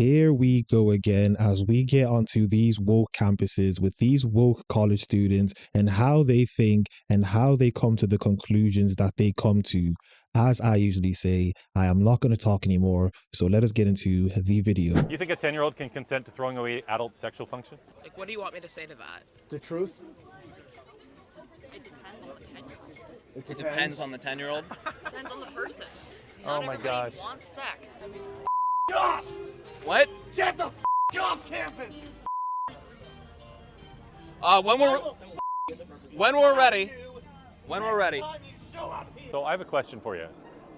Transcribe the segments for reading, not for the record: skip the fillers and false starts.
Here we go again as we get onto these woke campuses with these woke college students and how they think and how they come to the conclusions that they come to. As I usually say, I am not going to talk anymore, so let us get into the video. You think a 10-year-old can consent to throwing away adult sexual function? Like, what do you want me to say to that? The truth? It depends on the 10-year-old. It It depends on the 10-year-old. Depends on the person. Oh Not my everybody gosh. wants sex. off! What? Get the off campus! When we're ready. When we're ready. So I have a question for you.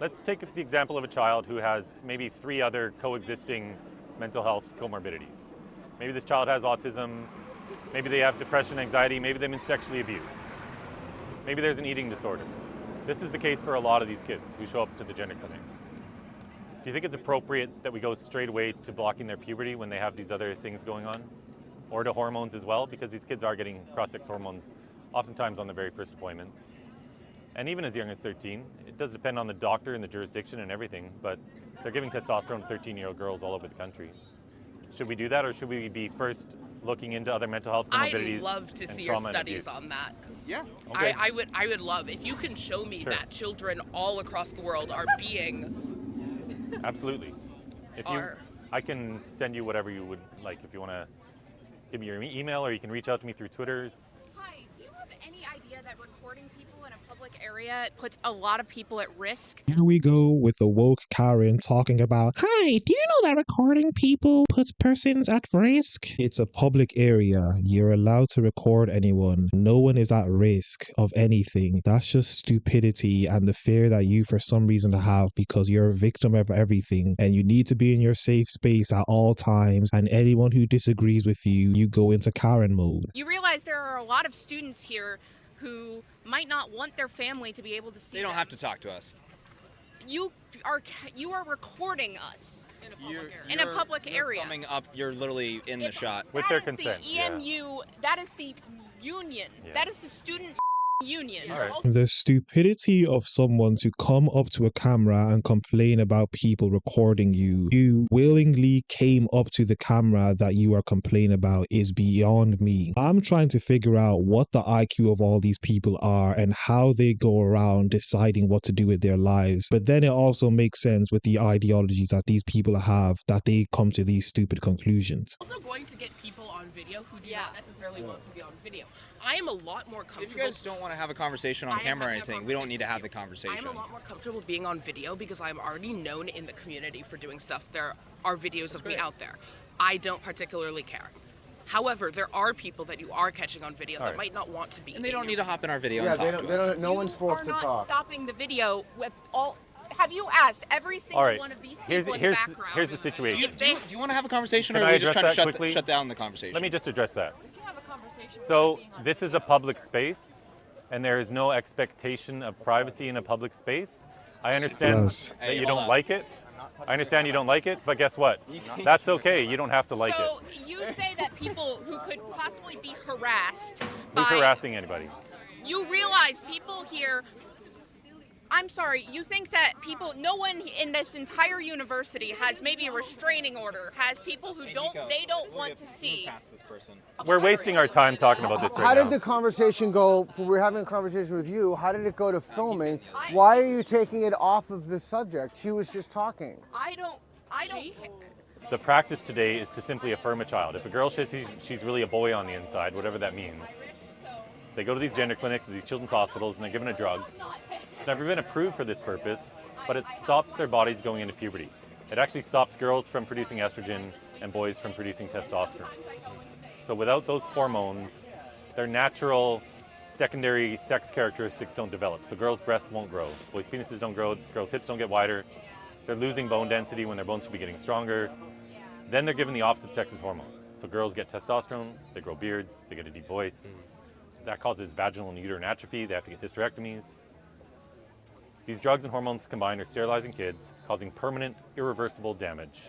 Let's take the example of a child who has maybe 3 other coexisting mental health comorbidities. Maybe this child has autism, maybe they have depression, anxiety, maybe they've been sexually abused. Maybe there's an eating disorder. This is the case for a lot of these kids who show up to the gender clinics. Do you think it's appropriate that we go straight away to blocking their puberty when they have these other things going on? Or to hormones as well? Because these kids are getting cross-sex hormones oftentimes on their very first appointments. And even as young as 13, it does depend on the doctor and the jurisdiction and everything, but they're giving testosterone to 13-year-old girls all over the country. Should we do that, or should we be first looking into other mental health comorbidities? I'd love to and see your trauma and studies abuse? on that. Yeah. Okay. I would love, if you can show me Sure. that children all across the world are being... Absolutely. If you, Are- I can send you whatever you would like. If you want to give me your email, or you can reach out to me through Twitter. Hi, do you have any idea that recording people in a public area puts a lot of people at risk? Here we go with the woke Karen talking about, hi, do you know that recording people puts persons at risk? It's a public area. You're allowed to record anyone. No one is at risk of anything. That's just stupidity and the fear that you for some reason have because you're a victim of everything and you need to be in your safe space at all times, and anyone who disagrees with you, you go into Karen mode. You realize there are a lot of students here who might not want their family to be able to see They don't them. have to talk to us. You are recording us in a You're- public you're area. Coming up, you're literally in the shot. With That their is consent, The yeah. EMU, that is the union. Yeah. That is the student union. All right. The stupidity of someone to come up to a camera and complain about people recording you. You willingly came up to the camera that you are complaining about is beyond me. I'm trying to figure out what the IQ of all these people are and how they go around deciding what to do with their lives. But then it also makes sense with the ideologies that these people have that they come to these stupid conclusions. Also going to get people on video who do not necessarily want to be on video. I am a lot more comfortable. If you guys don't want to have a conversation on camera or anything, we don't need to have the conversation. I'm a lot more comfortable being on video because I'm already known in the community for doing stuff. There are videos of me out there. I don't particularly care. However, there are people that you are catching on video that might not want to be. And they don't need to hop in our video and talk to us. No one's forced to You are not talk. stopping the video with all. Have you asked every single All right. one of these people Here's in the here's background? here's the situation. Do you want to have a conversation, Can or I are we just address trying to that quickly? shut down the conversation? Let me just address that. We can have a conversation So without being on this video. is a public space, and there is no expectation of privacy in a public space. I understand Yes. that you don't like it. I understand you don't like it, but guess what? That's okay. You don't have to like So it. you say that people who could possibly be harassed Who's by harassing anybody? you realize people here. I'm sorry, you think that people, no one in this entire university has maybe a restraining order, has people who they don't want to see. We're wasting our time talking about this How right did now. the conversation go? We're having a conversation with you. How did it go to filming? Why are you taking it off of the subject? She was just talking. I don't care. The practice today is to simply affirm a child. If a girl says she's really a boy on the inside, whatever that means, they go to these gender clinics, these children's hospitals, and they're given a drug. It's never been approved for this purpose, but it stops their bodies going into puberty. It actually stops girls from producing estrogen and boys from producing testosterone. So without those hormones, their natural secondary sex characteristics don't develop. So girls' breasts won't grow, boys' penises don't grow, girls' hips don't get wider. They're losing bone density when their bones should be getting stronger. Then they're given the opposite sex's hormones. So girls get testosterone, they grow beards, they get a deep voice. That causes vaginal and uterine atrophy, they have to get hysterectomies. These drugs and hormones combined are sterilizing kids, causing permanent, irreversible damage.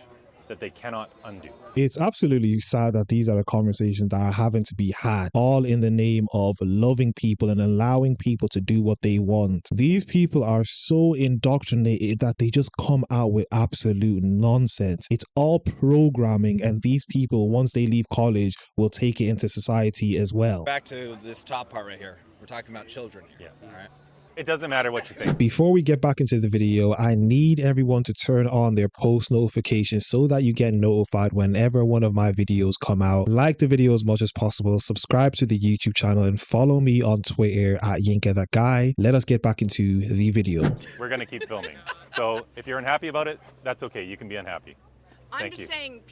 that they cannot undo. It's absolutely sad that these are the conversations that are having to be had, all in the name of loving people and allowing people to do what they want. These people are so indoctrinated that they just come out with absolute nonsense. It's all programming, and these people, once they leave college, will take it into society as well. Back to this top part right here. We're talking about children. Yeah. All right. It doesn't matter what you think. Before we get back into the video, I need everyone to turn on their post notifications so that you get notified whenever one of my videos come out. Like the video as much as possible, subscribe to the YouTube channel, and follow me on Twitter at YinkaThatGuy. Let us get back into the video. We're going to keep filming. So if you're unhappy about it, that's okay. You can be unhappy. I'm just saying,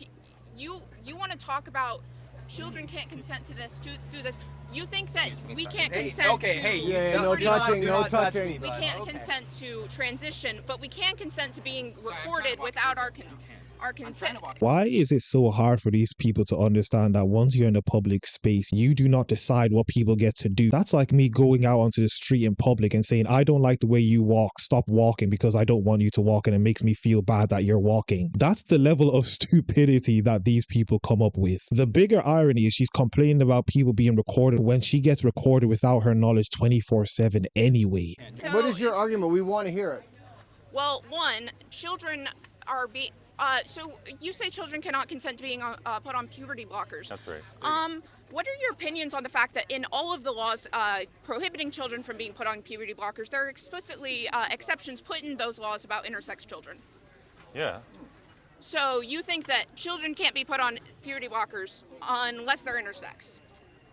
you want to talk about children can't consent to this, to do this. You think that we can't consent to... no touching, no touching. We can't consent to transition, but we can consent to being recorded without our consent. Why is it so hard for these people to understand that once you're in a public space, you do not decide what people get to do? That's like me going out onto the street in public and saying, I don't like the way you walk, stop walking because I don't want you to walk, and it makes me feel bad that you're walking. That's the level of stupidity that these people come up with. The bigger irony is she's complaining about people being recorded when she gets recorded without her knowledge 24/7 anyway. So What is your argument? We want to hear it. Well, one, children are being... so you say children cannot consent to being put on puberty blockers. That's right. What are your opinions on the fact that in all of the laws prohibiting children from being put on puberty blockers, there are explicitly exceptions put in those laws about intersex children? Yeah. So you think that children can't be put on puberty blockers unless they're intersex?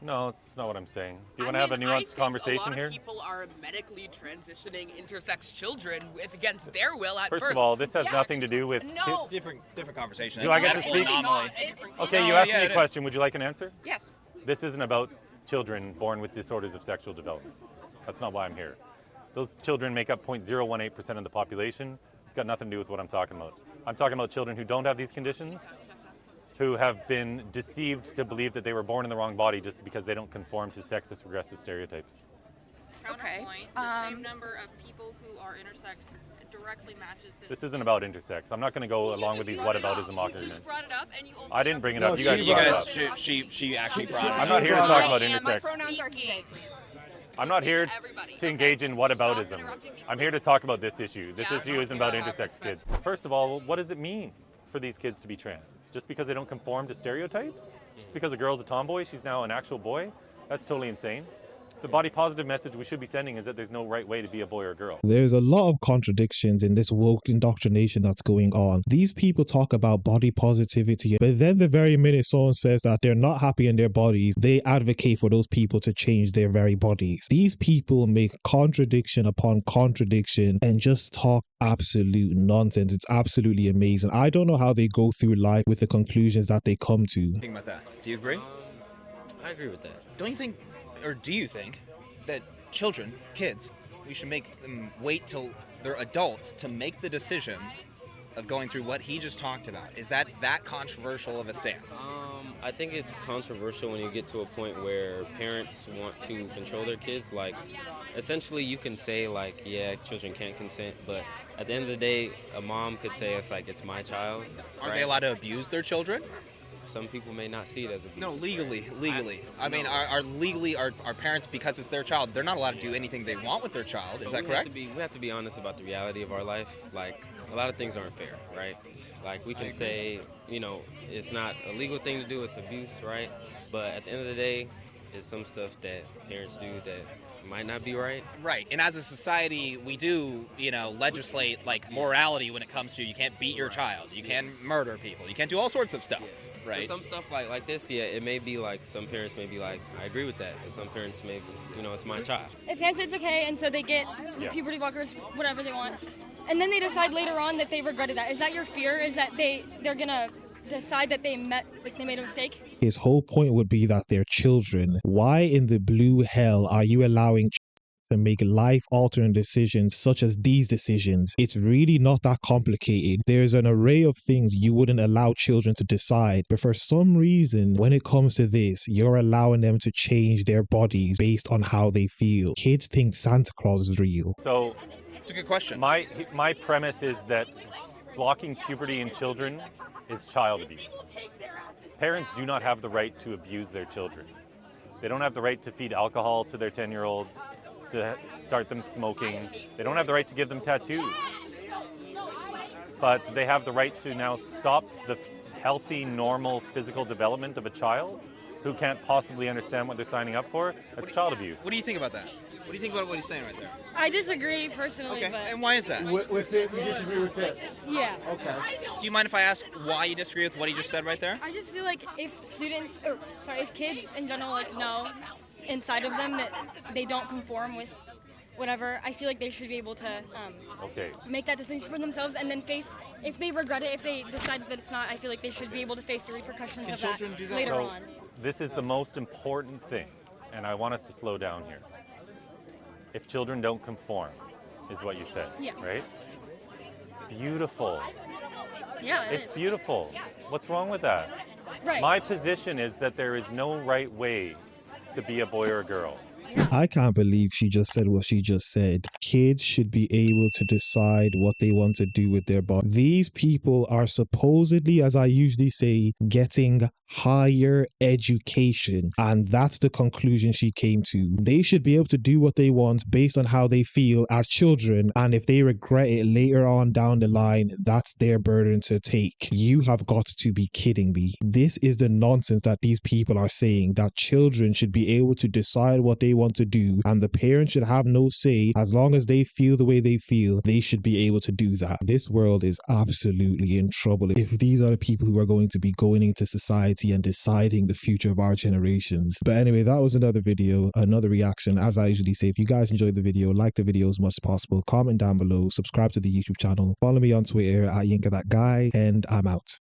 No, that's not what I'm saying. Do you want to have a nuanced conversation here? A lot of people are medically transitioning intersex children against their will at birth. First of all, this has nothing to do with No. kids. Different conversation. Do I get to Medical speak? anomaly. Okay, you No, asked yeah, me it a is. question. Would you like an answer? Yes. This isn't about children born with disorders of sexual development. That's not why I'm here. Those children make up 0.018% of the population. It's got nothing to do with what I'm talking about. I'm talking about children who don't have these conditions, who have been deceived to believe that they were born in the wrong body just because they don't conform to sexist regressive stereotypes. Okay. Counterpoint, the same number of people who are intersex directly matches This isn't about intersex. I'm not going to go along with these whataboutism You arguments. just brought it up and you also... I didn't bring it No, up. You guys she brought it brought up. She actually brought it up. I'm not here to talk about My intersex. pronouns are he. I'm not here to engage in whataboutism. I'm here to talk about this issue. This issue isn't about intersex kids. First of all, what does it mean for these kids to be trans? Just because they don't conform to stereotypes? Just because a girl's a tomboy, she's now an actual boy? That's totally insane. The body positive message we should be sending is that there's no right way to be a boy or girl. There's a lot of contradictions in this woke indoctrination that's going on. These people talk about body positivity, but then the very minute someone says that they're not happy in their bodies, they advocate for those people to change their very bodies. These people make contradiction upon contradiction and just talk absolute nonsense. It's absolutely amazing. I don't know how they go through life with the conclusions that they come to. Think about that. Do you agree? I agree with that. Don't you think, or do you think, that children, kids, we should make them wait till they're adults to make the decision of going through what he just talked about? Is that controversial of a stance? I think it's controversial when you get to a point where parents want to control their kids. Like, essentially, you can say, like, yeah, children can't consent, but at the end of the day, a mom could say, it's like, it's my child. Aren't they allowed to abuse their children? Some people may not see it as abuse. No, legally. I mean, are parents, because it's their child, they're not allowed to do anything they want with their child. Is that correct? We have to be honest about the reality of our life. Like, a lot of things aren't fair, right? Like, we can say, you know, it's not a legal thing to do, it's abuse, right? But at the end of the day, it's some stuff that parents do that might not be right. Right, and as a society, we do, legislate, like, morality when it comes to you can't beat your child, you can't murder people, you can't do all sorts of stuff, right? But some stuff like this, yeah, it may be like, some parents may be like, I agree with that, and some parents may be, it's my child. If parents say it's okay, and so they get the puberty blockers, whatever they want, and then they decide later on that they regretted that. Is that your fear? Is that they're gonna decide that they made a mistake? His whole point would be that they're children. Why in the blue hell are you allowing to make life-altering decisions such as these decisions? It's really not that complicated. There's an array of things you wouldn't allow children to decide, but for some reason, when it comes to this, you're allowing them to change their bodies based on how they feel. Kids think Santa Claus is real. So It's a good question. my premise is that blocking puberty in children is child abuse. Parents do not have the right to abuse their children. They don't have the right to feed alcohol to their 10-year-olds, to start them smoking. They don't have the right to give them tattoos. But they have the right to now stop the healthy, normal physical development of a child who can't possibly understand what they're signing up for. That's child abuse. What do you think about that? What do you think about what he's saying right there? I disagree personally, Okay, but and why is that? With it, you disagree with this? yeah. Okay. Do you mind if I ask why you disagree with what he just said right there? I just feel like if if kids in general like know inside of them that they don't conform with whatever, I feel like they should be able to make that decision for themselves and then face, if they regret it, if they decide that it's not, I feel like they should be able to face the repercussions of that later on. This is the most important thing, and I want us to slow down here. If children don't conform, is what you said, right? Beautiful. Yeah, it's beautiful. What's wrong with that? Right. My position is that there is no right way to be a boy or a girl. I can't believe she just said what she just said. Kids should be able to decide what they want to do with their body. These people are supposedly, as I usually say, getting higher education, and that's the conclusion she came to. They should be able to do what they want based on how they feel as children, and if they regret it later on down the line, that's their burden to take. You have got to be kidding me. This is the nonsense that these people are saying, that children should be able to decide what they want to do, and the parents should have no say. As long as they feel the way they feel, they should be able to do that. This world is absolutely in trouble if these are the people who are going to be going into society and deciding the future of our generations. But anyway, that was another video, another reaction. As I usually say, if you guys enjoyed the video, like the video as much as possible, comment down below, subscribe to the YouTube channel, follow me on Twitter at YinkaThatGuy, and I'm out.